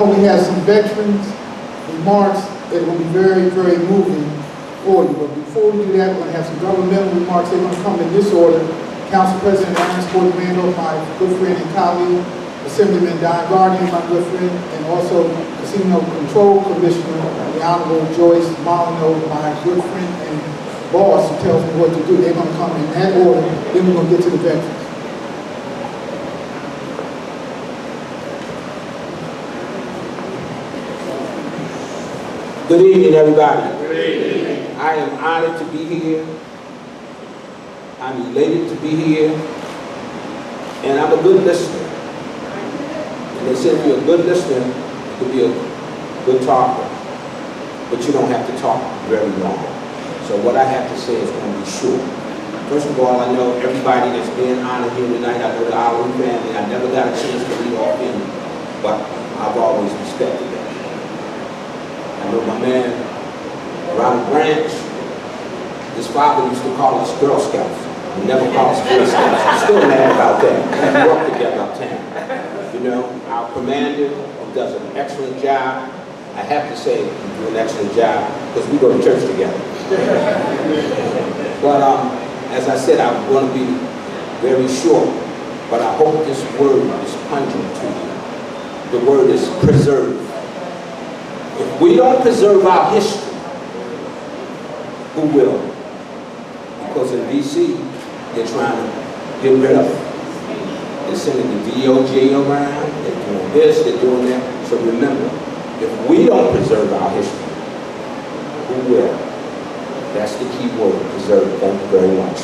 We have some veterans remarks that will be very, very moving for you. But before we do that, we're going to have some governmental remarks. They're going to come in this order. Council President Aaron Sporty Randolph, my good friend and colleague. Assemblyman Don Guardian, my good friend, and also Casino Control Commissioner, the Honorable Joyce Molyneux, my good friend and boss, who tells me what to do. They're going to come in that order. Then we're going to get to the veterans. Good evening, everybody. Good evening. I am honored to be here. I'm elated to be here. And I'm a good listener. And they said if you're a good listener, you can be a good talker. But you don't have to talk very long. So what I have to say is going to be short. First of all, I know everybody that's being honored here tonight. I know the Allen family. I never got a chance to lead off in, but I've always respected them. I know my man, Ronald Branch, his father used to call us Girl Scouts. He never called us Girl Scouts. I'm still mad about that. We work together uptown. You know, our commander does an excellent job. I have to say, you do an excellent job because we go to church together. But as I said, I'm going to be very short, but I hope this word is pungent to you. The word is preserve. If we don't preserve our history, who will? Because in D.C., they're trying to get rid of it. They're sending the DOJ around, they're doing this, they're doing that. So remember, if we don't preserve our history, who will? That's the key word, preserve. Thank you very much.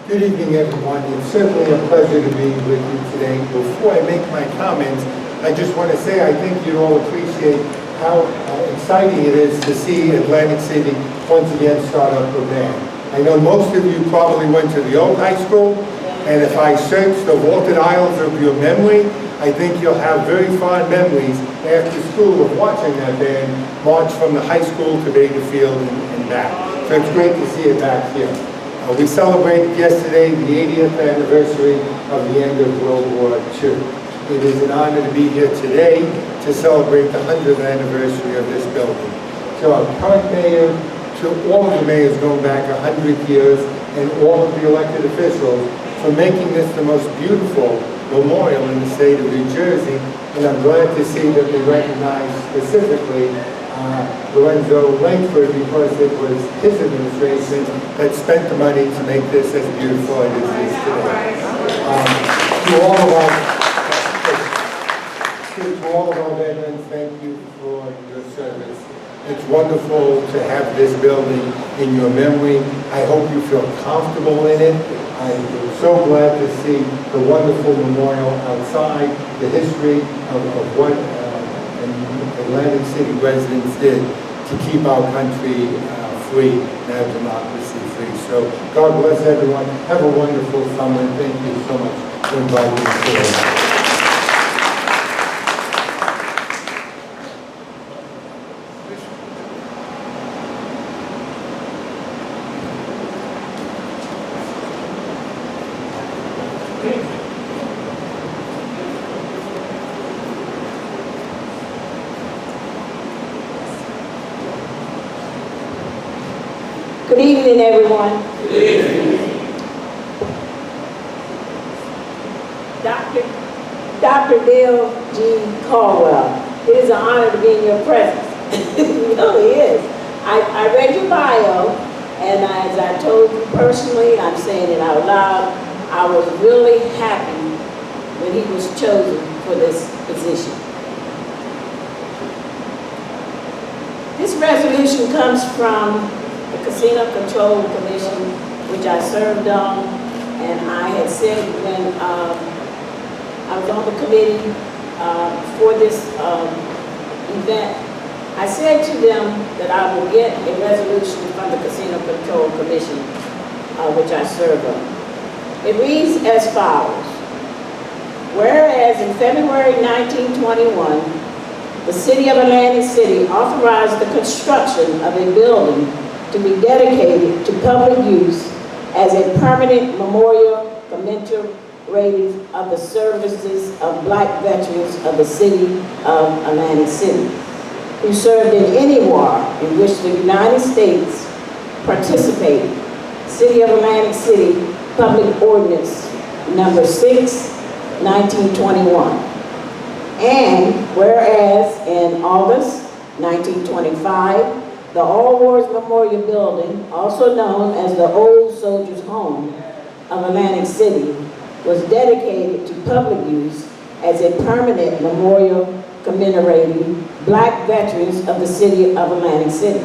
Good evening, everyone. It's certainly a pleasure to be with you today. Before I make my comments, I just want to say I think you'd all appreciate how exciting it is to see Atlantic City once again start up a band. I know most of you probably went to the old high school, and if I search the vaulted aisles of your memory, I think you'll have very fond memories after school of watching that band march from the high school to Baker Field and back. So it's great to see it back here. We celebrated yesterday the 80th anniversary of the end of World War II. It is an honor to be here today to celebrate the 100th anniversary of this building. To our current mayor, to all of the mayors going back 100 years, and all of the elected officials for making this the most beautiful memorial in the state of New Jersey. And I'm glad to see that they recognize specifically Lorenzo Langford, because it was his administration that spent the money to make this as beautiful as it is today. To all of our veterans, thank you for your service. It's wonderful to have this building in your memory. I hope you feel comfortable in it. I'm so glad to see the wonderful memorial outside, the history of what Atlantic City residents did to keep our country free and our democracy free. So God bless everyone. Have a wonderful summer, and thank you so much for inviting me today. Good evening, everyone. Good evening. Dr. Dale G. Caldwell, it is an honor to be in your presence. It really is. I read your bio, and as I told you personally, I'm saying it out loud, I was really happy when he was chosen for this position. This resolution comes from the Casino Control Commission, which I served on, and I had said when I was on the committee for this event, I said to them that I will get a resolution from the Casino Control Commission, which I serve on. It reads as follows. Whereas in February 1921, the City of Atlantic City authorized the construction of a building to be dedicated to public use as a permanent memorial commemorative of the services of Black veterans of the city of Atlantic City, who served in any war in which the United States participated. City of Atlantic City Public Ordinance Number 6, 1921. And whereas in August 1925, the All Wars Memorial Building, also known as the Old Soldiers' Home of Atlantic City, was dedicated to public use as a permanent memorial commemorating Black veterans of the city of Atlantic City.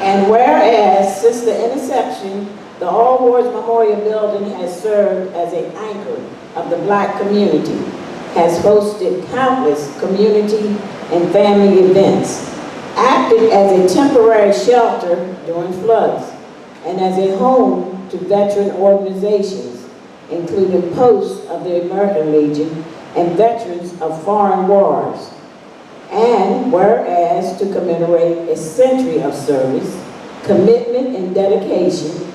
And whereas since the inception, the All Wars Memorial Building has served as an anchor of the Black community, has hosted countless community and family events, acted as a temporary shelter during floods, and as a home to veteran organizations, including posts of the American Legion and veterans of foreign wars. And whereas to commemorate a century of service, commitment, and dedication,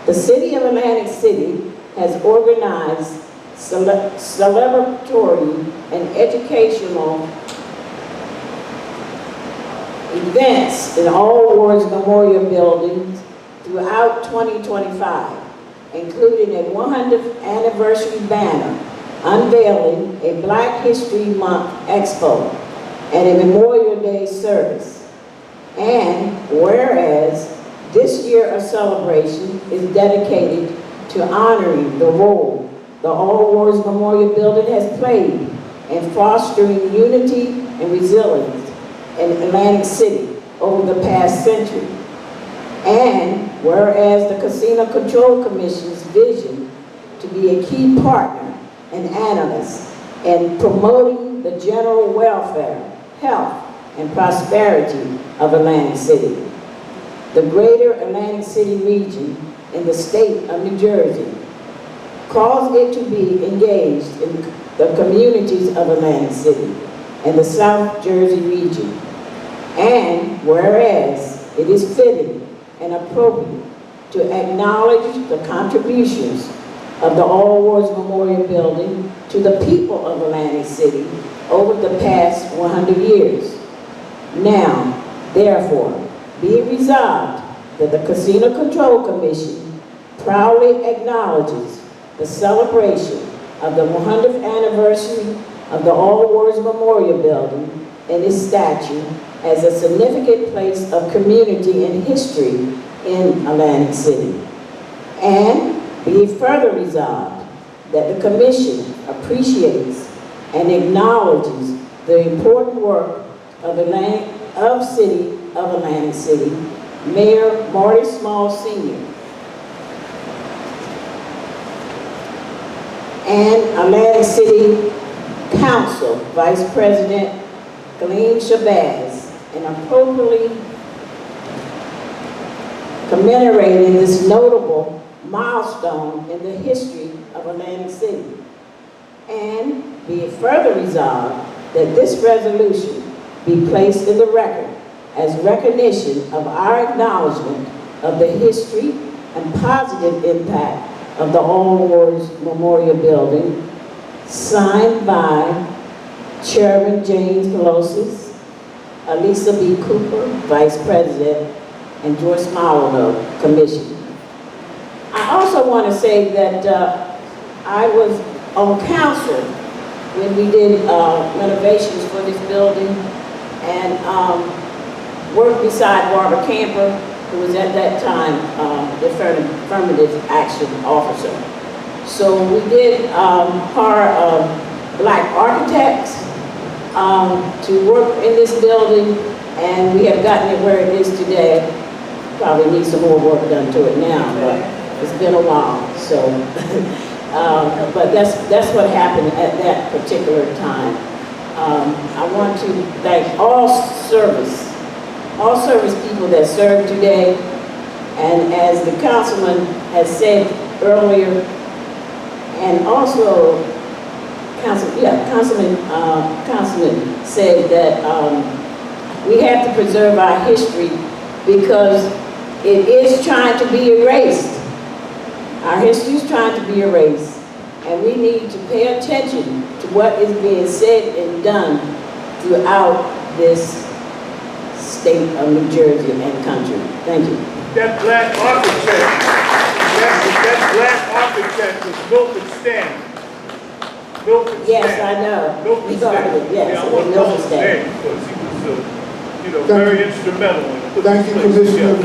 the City of Atlantic City has organized celebratory and educational events in all Wars Memorial buildings throughout 2025, including a 100th anniversary banner unveiling a Black History Month Expo and a Memorial Day service. And whereas this year of celebration is dedicated to honoring the role the All Wars Memorial Building has played in fostering unity and resilience in Atlantic City over the past century. And whereas the Casino Control Commission's vision to be a key partner and analyst in promoting the general welfare, health, and prosperity of Atlantic City, the greater Atlantic City region in the state of New Jersey, calls it to be engaged in the communities of Atlantic City and the South Jersey region. And whereas it is fitting and appropriate to acknowledge the contributions of the All Wars Memorial Building to the people of Atlantic City over the past 100 years. Now, therefore, be it resolved that the Casino Control Commission proudly acknowledges the celebration of the 100th anniversary of the All Wars Memorial Building and its statue as a significant place of community and history in Atlantic City. And be it further resolved that the Commission appreciates and acknowledges the important work of City of Atlantic City, Mayor Marty Small Sr., and Atlantic City Council Vice President Glenn Shabazz, and appropriately commemorating this notable milestone in the history of Atlantic City. And be it further resolved that this resolution be placed in the record as recognition of our acknowledgement of the history and positive impact of the All Wars Memorial Building, signed by Chairman James Pelosi, Elisa B. Cooper, Vice President, and Joyce Marlowe, Commissioner. I also want to say that I was on council when we did renovations for this building, and worked beside Barbara Camper, who was at that time the affirmative action officer. So we did hire Black architects to work in this building, and we have gotten it where it is today. Probably need some more work done to it now, but it's been a while. So, but that's what happened at that particular time. I want to thank all service people that serve today, and as the councilman has said earlier, and also Councilman said that we have to preserve our history because it is trying to be erased. Our history is trying to be erased, and we need to pay attention to what is being said and done throughout this state of New Jersey and country. Thank you. That black architect, that black architect was Milton Stanley. Milton Yes, Stanley. I know. Milton We got Stanley. it, yes, Yeah, I it want was to call Milton his Stanley. name because he was, Thank very you. instrumental in putting Thank this you, place Commissioner. together.